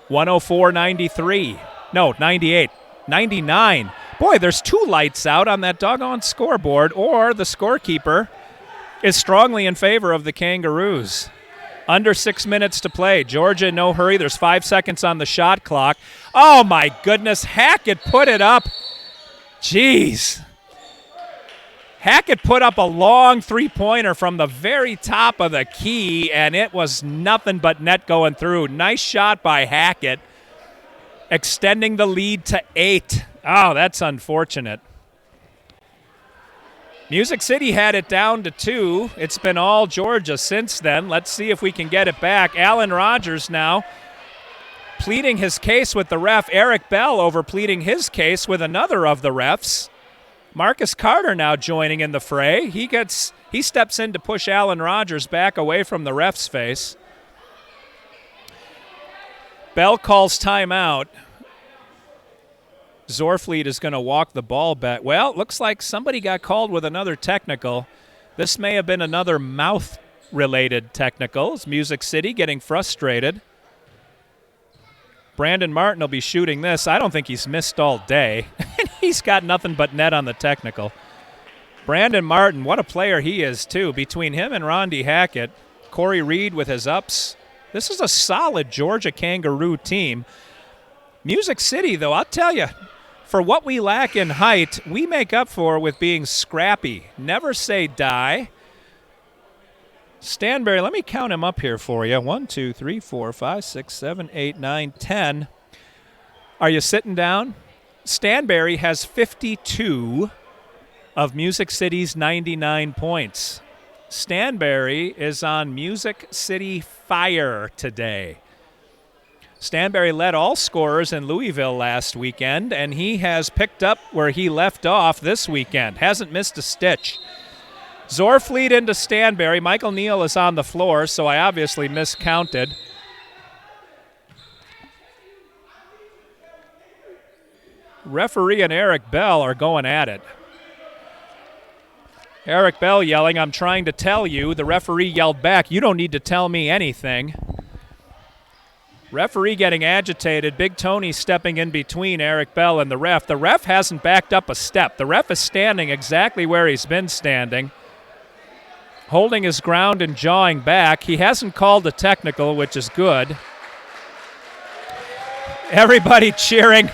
104-93. No, 98. 99. Boy, there's 2 lights out on that doggone scoreboard, or the scorekeeper is strongly in favor of the Kangaroos. Under 6 minutes to play. Georgia in no hurry. There's 5 seconds on the shot clock. Oh, my goodness. Hackett put it up. Jeez. Hackett put up a long three-pointer from the very top of the key, and it was nothing but net going through. Nice shot by Hackett, extending the lead to 8. Oh, that's unfortunate. Music City had it down to 2. It's been all Georgia since then. Let's see if we can get it back. Alan Rogers now pleading his case with the ref. Eric Bell over pleading his case with another of the refs. Marcus Carter now joining in the fray. He steps in to push Alan Rogers back away from the ref's face. Bell calls timeout. Zorfleet is going to walk the ball back. Well, it looks like somebody got called with another technical. This may have been another mouth-related technical. It's Music City getting frustrated. Brandon Martin will be shooting this. I don't think he's missed all day. He's got nothing but net on the technical. Brandon Martin, what a player he is, too. Between him and Rondi Hackett, Corey Reed with his ups. This is a solid Georgia Kangaroo team. Music City, though, I'll tell you, for what we lack in height, we make up for with being scrappy. Never say die. Stanberry, let me count him up here for you. 1, 2, 3, 4, 5, 6, 7, 8, 9, 10. Are you sitting down? Stanberry has 52 of Music City's 99 points. Stanberry is on Music City fire today. Stanberry led all scorers in Louisville last weekend, and he has picked up where he left off this weekend. Hasn't missed a stitch. Zorfleet into Stanberry. Michael Neal is on the floor, so I obviously miscounted. Referee and Eric Bell are going at it. Eric Bell yelling, "I'm trying to tell you." The referee yelled back, "You don't need to tell me anything." Referee getting agitated. Big Tony stepping in between Eric Bell and the ref. The ref hasn't backed up a step. The ref is standing exactly where he's been standing, holding his ground and jawing back. He hasn't called a technical, which is good. Everybody cheering.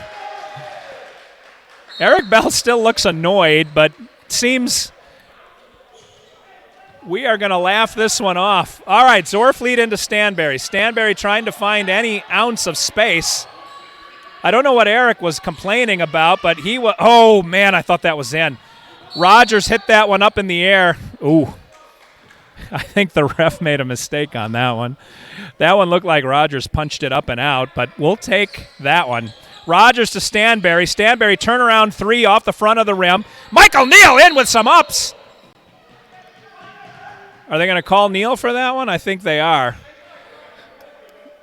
Eric Bell still looks annoyed, but seems We are going to laugh this one off. All right, Zorfleet into Stanberry. Stanberry trying to find any ounce of space. I don't know what Eric was complaining about, but he was – oh, man, I thought that was in. Rogers hit that one up in the air. Ooh. I think the ref made a mistake on that one. That one looked like Rogers punched it up and out, but we'll take that one. Rogers to Stanberry. Stanberry turnaround three off the front of the rim. Michael Neal in with some ups. Are they going to call Neal for that one? I think they are.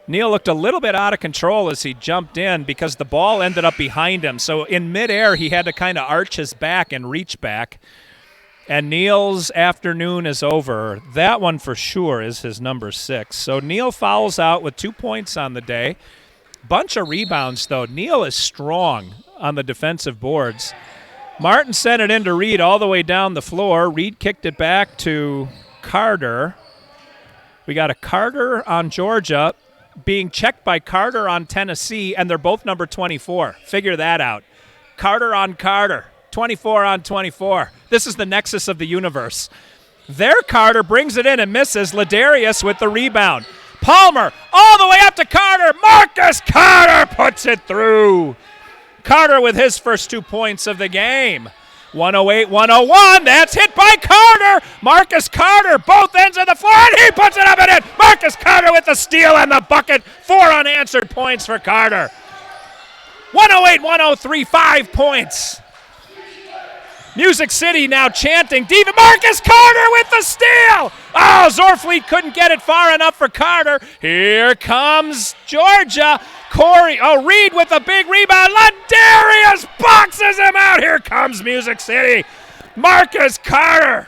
Neal looked a little bit out of control as he jumped in because the ball ended up behind him. So in midair, he had to kind of arch his back and reach back. And Neal's afternoon is over. That one for sure is his number 6. So Neal fouls out with 2 points on the day. Bunch of rebounds, though. Neal is strong on the defensive boards. Martin sent it in to Reed all the way down the floor. Reed kicked it back to Carter. We got a Carter on Georgia being checked by Carter on Tennessee, and they're both number 24. Figure that out. Carter on Carter, 24 on 24. This is the nexus of the universe. Their Carter brings it in and misses. Ladarius with the rebound. Palmer all the way up to Carter. Marcus Carter puts it through. Carter with his first 2 points of the game. 108-101, that's hit by Carter. Marcus Carter, both ends of the floor, and he puts it up and in. Marcus Carter with the steal and the bucket. 4 unanswered points for Carter. 108-103, 5 points. Music City now chanting, Diva Marcus Carter with the steal. Oh, Zorfleet couldn't get it far enough for Carter. Here comes Georgia. Reed with a big rebound. Ladarius boxes him out. Here comes Music City. Marcus Carter.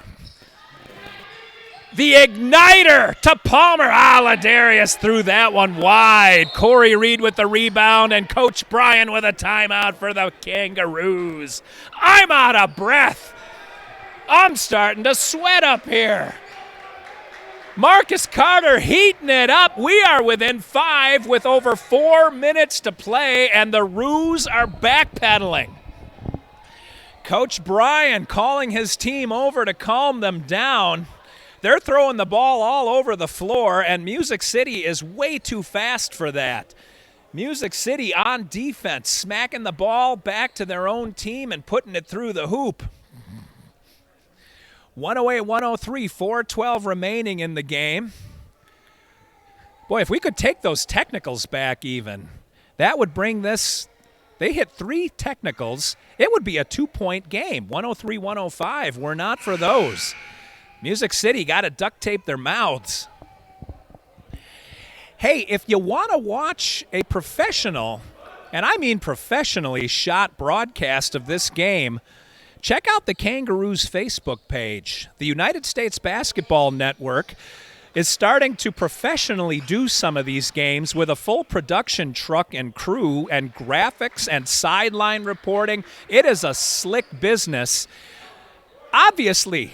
The igniter to Palmer. Ladarius threw that one wide. Corey Reed with the rebound and Coach Bryan with a timeout for the Kangaroos. I'm out of breath. I'm starting to sweat up here. Marcus Carter heating it up. We are within 5 with over 4 minutes to play, and the Roos are backpedaling. Coach Bryan calling his team over to calm them down. They're throwing the ball all over the floor, and Music City is way too fast for that. Music City on defense, smacking the ball back to their own team and putting it through the hoop. 108-103, 4:12 remaining in the game. Boy, if we could take those technicals back even, that would bring this. They hit 3 technicals. It would be a 2-point game. 103-105 were not for those. Music City got to duct tape their mouths. Hey, if you want to watch a professional, and I mean professionally shot broadcast of this game, check out the Kangaroos Facebook page. The United States Basketball Network is starting to professionally do some of these games with a full production truck and crew and graphics and sideline reporting. It is a slick business. Obviously,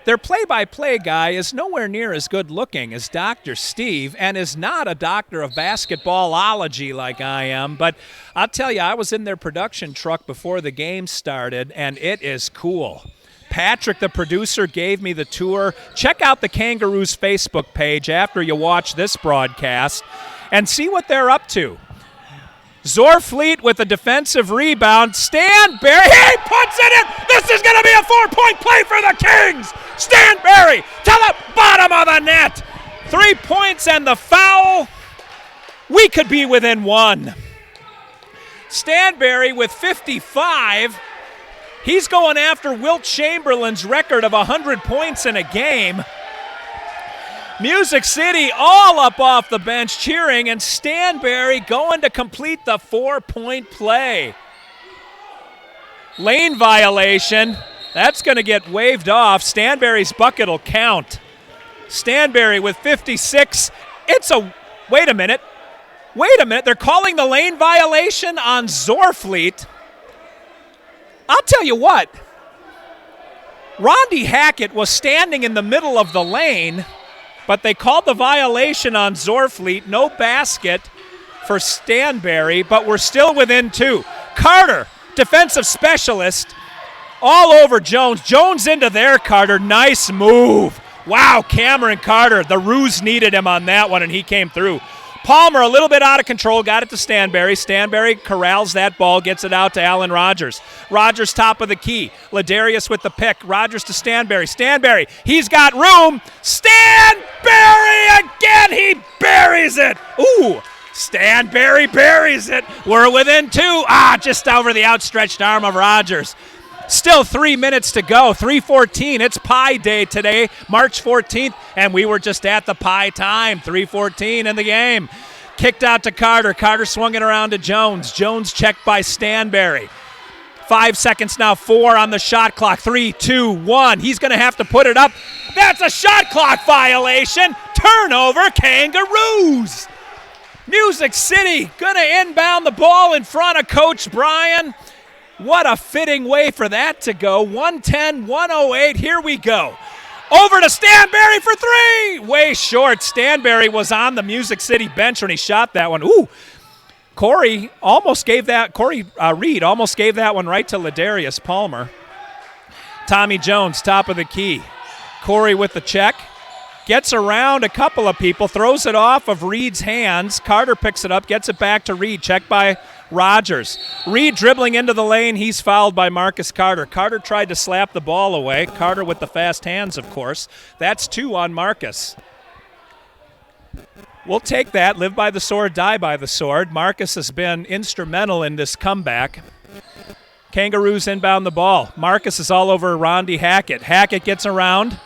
their play-by-play guy is nowhere near as good looking as Dr. Steve and is not a doctor of basketballology like I am, but I'll tell you, I was in their production truck before the game started, and it is cool. Patrick, the producer, gave me the tour. Check out the Kangaroos Facebook page after you watch this broadcast and see what they're up to. Zorfleet with a defensive rebound. Stanberry, he puts it in. This is going to be a 4-point play for the Kings. Stanberry to the bottom of the net. 3 points and the foul. We could be within 1. Stanberry with 55. He's going after Wilt Chamberlain's record of 100 points in a game. Music City all up off the bench cheering, and Stanberry going to complete the 4-point play. Lane violation. That's going to get waved off. Stanberry's bucket will count. Stanberry with 56. Wait a minute. They're calling the lane violation on Zorfleet. I'll tell you what. Rondi Hackett was standing in the middle of the lane, but they called the violation on Zorfleet. No basket for Stanberry, but we're still within 2. Carter, defensive specialist, all over Jones. Jones into there, Carter. Nice move. Wow, Cameron Carter, the Roos needed him on that one, and he came through. Palmer a little bit out of control, got it to Stanberry. Stanberry corrals that ball, gets it out to Alan Rogers. Rogers top of the key. Ladarius with the pick. Rogers to Stanberry. Stanberry, he's got room. Stanberry again, he buries it. Ooh, Stanberry buries it. We're within 2. Just over the outstretched arm of Rogers. Still 3 minutes to go, 3:14. It's Pie Day today, March 14th, and we were just at the Pie time, 3:14 in the game. Kicked out to Carter. Carter swung it around to Jones. Jones checked by Stanberry. 5 seconds now, 4 on the shot clock. 3, 2, 1. He's going to have to put it up. That's a shot clock violation. Turnover, Kangaroos. Music City going to inbound the ball in front of Coach Bryan. What a fitting way for that to go. 110-108. Here we go. Over to Stanberry for 3. Way short. Stanberry was on the Music City bench when he shot that one. Ooh. Reed almost gave that one right to Ladarius Palmer. Tommy Jones, top of the key. Corey with the check. Gets around a couple of people, throws it off of Reed's hands. Carter picks it up, gets it back to Reed. Checked by Rogers. Reed dribbling into the lane. He's fouled by Marcus Carter. Carter tried to slap the ball away. Carter with the fast hands, of course. That's 2 on Marcus. We'll take that. Live by the sword, die by the sword. Marcus has been instrumental in this comeback. Kangaroos inbound the ball. Marcus is all over Rondi Hackett. Hackett gets around.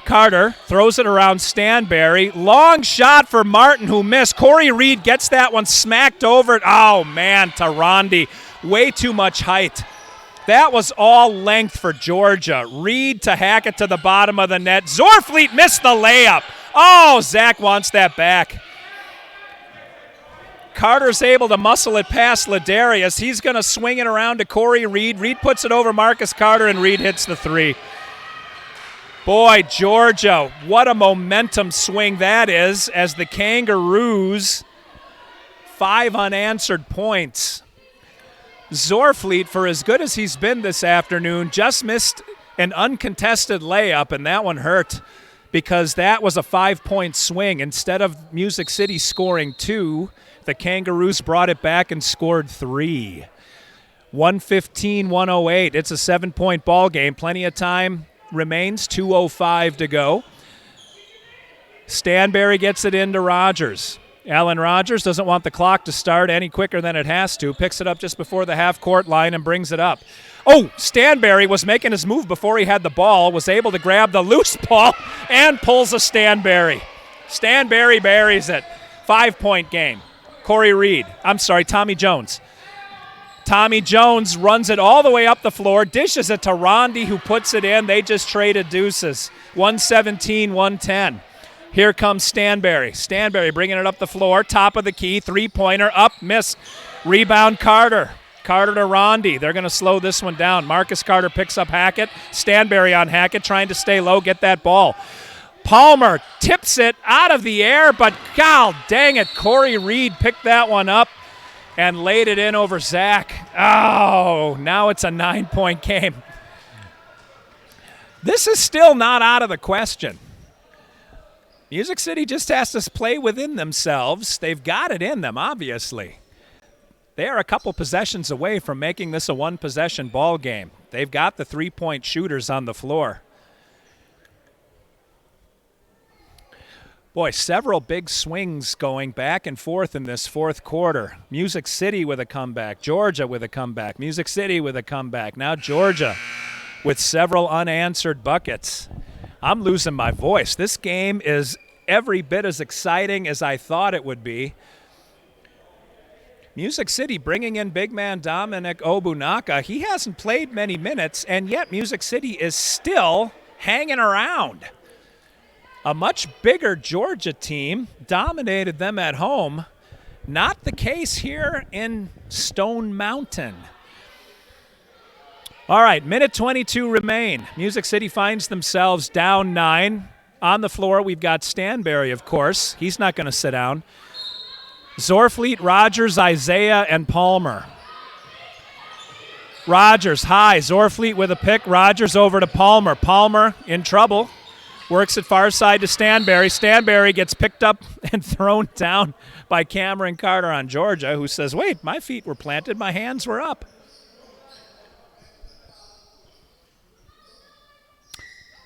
Carter throws it around Stanberry. Long shot for Martin, who missed. Corey Reed gets that one smacked over. Oh, man, to Rondi. Way too much height. That was all length for Georgia. Reed to Hackett to the bottom of the net. Zorfleet missed the layup. Oh, Zach wants that back. Carter's able to muscle it past Ladarius. He's going to swing it around to Corey Reed. Reed puts it over Marcus Carter, and Reed hits the 3. Boy, Georgia, what a momentum swing that is as the Kangaroos, 5 unanswered points. Zorfleet, for as good as he's been this afternoon, just missed an uncontested layup, and that one hurt because that was a 5-point swing. Instead of Music City scoring 2, the Kangaroos brought it back and scored 3. 115-108. It's a 7-point ball game. Plenty of time remains. 2:05 to go. Stanberry gets it into Rogers. Alan Rogers doesn't want the clock to start any quicker than it has to. Picks it up just before the half-court line and brings it up. Oh, Stanberry was making his move before he had the ball, was able to grab the loose ball and pulls a Stanberry. Stanberry buries it. 5-point game. Tommy Jones. Tommy Jones runs it all the way up the floor, dishes it to Rondi, who puts it in. They just traded deuces. 117-110. Here comes Stanberry. Stanberry bringing it up the floor, top of the key, 3-pointer, up, miss. Rebound Carter. Carter to Rondi. They're going to slow this one down. Marcus Carter picks up Hackett. Stanberry on Hackett, trying to stay low, get that ball. Palmer tips it out of the air, but god dang it, Corey Reed picked that one up and laid it in over Zach. Oh, now it's a 9-point game. This is still not out of the question. Music City just has to play within themselves. They've got it in them, obviously. They are a couple possessions away from making this a one-possession ball game. They've got the 3-point shooters on the floor. Boy, several big swings going back and forth in this fourth quarter. Music City with a comeback. Georgia with a comeback. Music City with a comeback. Now Georgia with several unanswered buckets. I'm losing my voice. This game is every bit as exciting as I thought it would be. Music City bringing in big man Dominic Obunaka. He hasn't played many minutes, and yet Music City is still hanging around. A much bigger Georgia team dominated them at home. Not the case here in Stone Mountain. All right, minute 22 remain. Music City finds themselves down 9. On the floor, we've got Stanberry, of course. He's not going to sit down. Zorfleet, Rogers, Isaiah, and Palmer. Rogers high. Zorfleet with a pick. Rogers over to Palmer. Palmer in trouble. Works it far side to Stanberry. Stanberry gets picked up and thrown down by Cameron Carter on Georgia, who says, wait, my feet were planted, my hands were up.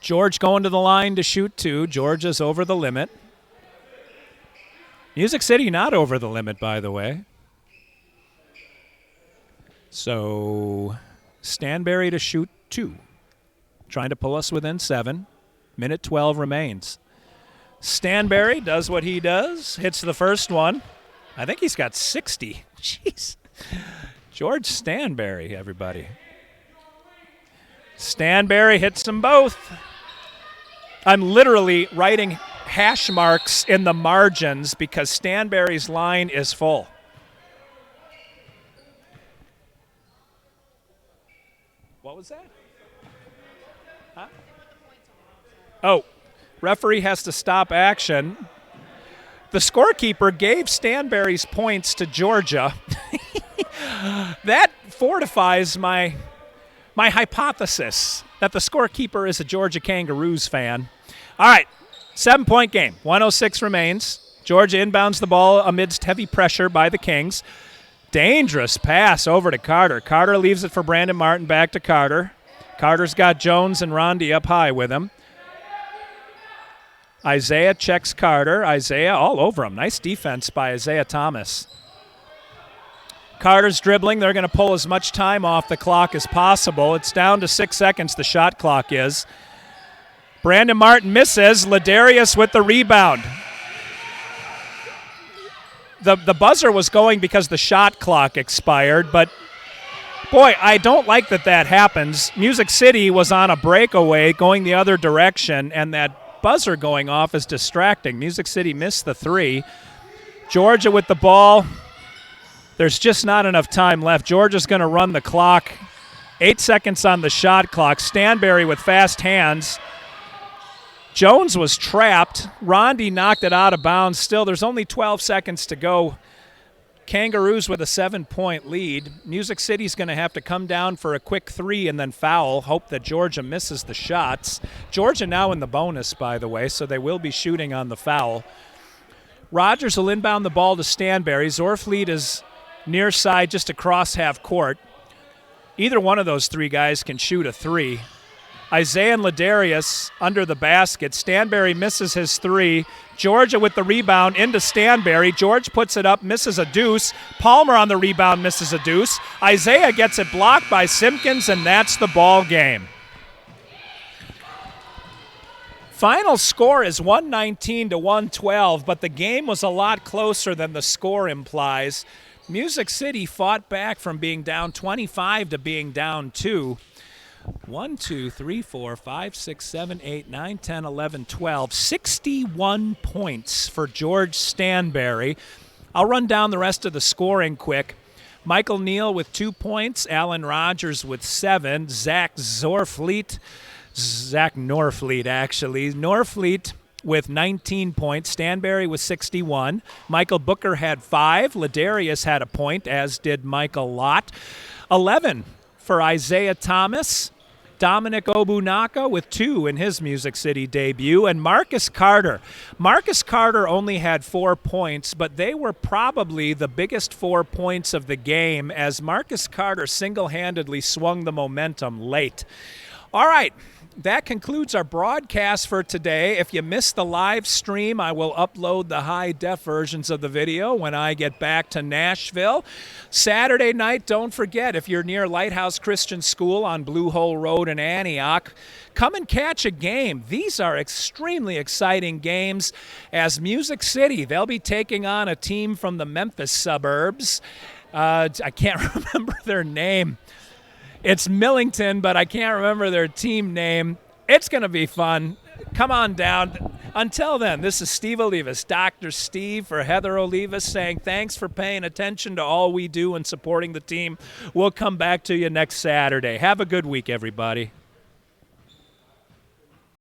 George going to the line to shoot 2. Georgia's over the limit. Music City not over the limit, by the way. So Stanberry to shoot 2. Trying to pull us within 7. Minute 12 remains. Stanberry does what he does, hits the first one. I think he's got 60. Jeez. George Stanberry, everybody. Stanberry hits them both. I'm literally writing hash marks in the margins because Stanberry's line is full. What was that? Huh? Oh, referee has to stop action. The scorekeeper gave Stanberry's points to Georgia. That fortifies my hypothesis that the scorekeeper is a Georgia Kangaroos fan. All right, 7-point game. 1:06 remains. Georgia inbounds the ball amidst heavy pressure by the Kings. Dangerous pass over to Carter. Carter leaves it for Brandon Martin, back to Carter. Carter's got Jones and Rondi up high with him. Isaiah checks Carter. Isaiah all over him. Nice defense by Isaiah Thomas. Carter's dribbling. They're going to pull as much time off the clock as possible. It's down to 6 seconds, the shot clock is. Brandon Martin misses. Ladarius with the rebound. The buzzer was going because the shot clock expired, but boy, I don't like that happens. Music City was on a breakaway going the other direction, and that buzzer going off is distracting. Music City missed the 3. Georgia with the ball. There's just not enough time left. Georgia's going to run the clock. 8 seconds on the shot clock. Stanberry with fast hands. Jones was trapped. Rondi knocked it out of bounds. Still, there's only 12 seconds to go. Kangaroos with a 7-point lead. Music City's going to have to come down for a quick 3 and then foul. Hope that Georgia misses the shots. Georgia now in the bonus, by the way, so they will be shooting on the foul. Rogers will inbound the ball to Stanberry. Zorfleet is near side just across half court. Either one of those 3 guys can shoot a 3. Isaiah and Ladarius under the basket. Stanberry misses his 3. Georgia with the rebound into Stanberry. George puts it up, misses a deuce. Palmer on the rebound, misses a deuce. Isaiah gets it blocked by Simpkins, and that's the ball game. Final score is 119 to 112, but the game was a lot closer than the score implies. Music City fought back from being down 25 to being down 2. 1, 2, 3, 4, 5, 6, 7, 8, 9, 10, 11, 12. 61 points for George Stanberry. I'll run down the rest of the scoring quick. Michael Neal with 2 points. Alan Rogers with 7. Zach Norfleet, actually. Norfleet with 19 points. Stanberry with 61. Michael Booker had 5. Ladarius had a point, as did Michael Lott. 11 for Isaiah Thomas. Dominic Obunaka with 2 in his Music City debut. And Marcus Carter. Marcus Carter only had 4 points, but they were probably the biggest 4 points of the game as Marcus Carter single-handedly swung the momentum late. All right. That concludes our broadcast for today. If you missed the live stream, I will upload the high-def versions of the video when I get back to Nashville. Saturday night, don't forget, if you're near Lighthouse Christian School on Blue Hole Road in Antioch, come and catch a game. These are extremely exciting games as Music City, they'll be taking on a team from the Memphis suburbs. I can't remember their name. It's Millington, but I can't remember their team name. It's going to be fun. Come on down. Until then, this is Steve Olivas, Dr. Steve for Heather Olivas, saying thanks for paying attention to all we do and supporting the team. We'll come back to you next Saturday. Have a good week, everybody.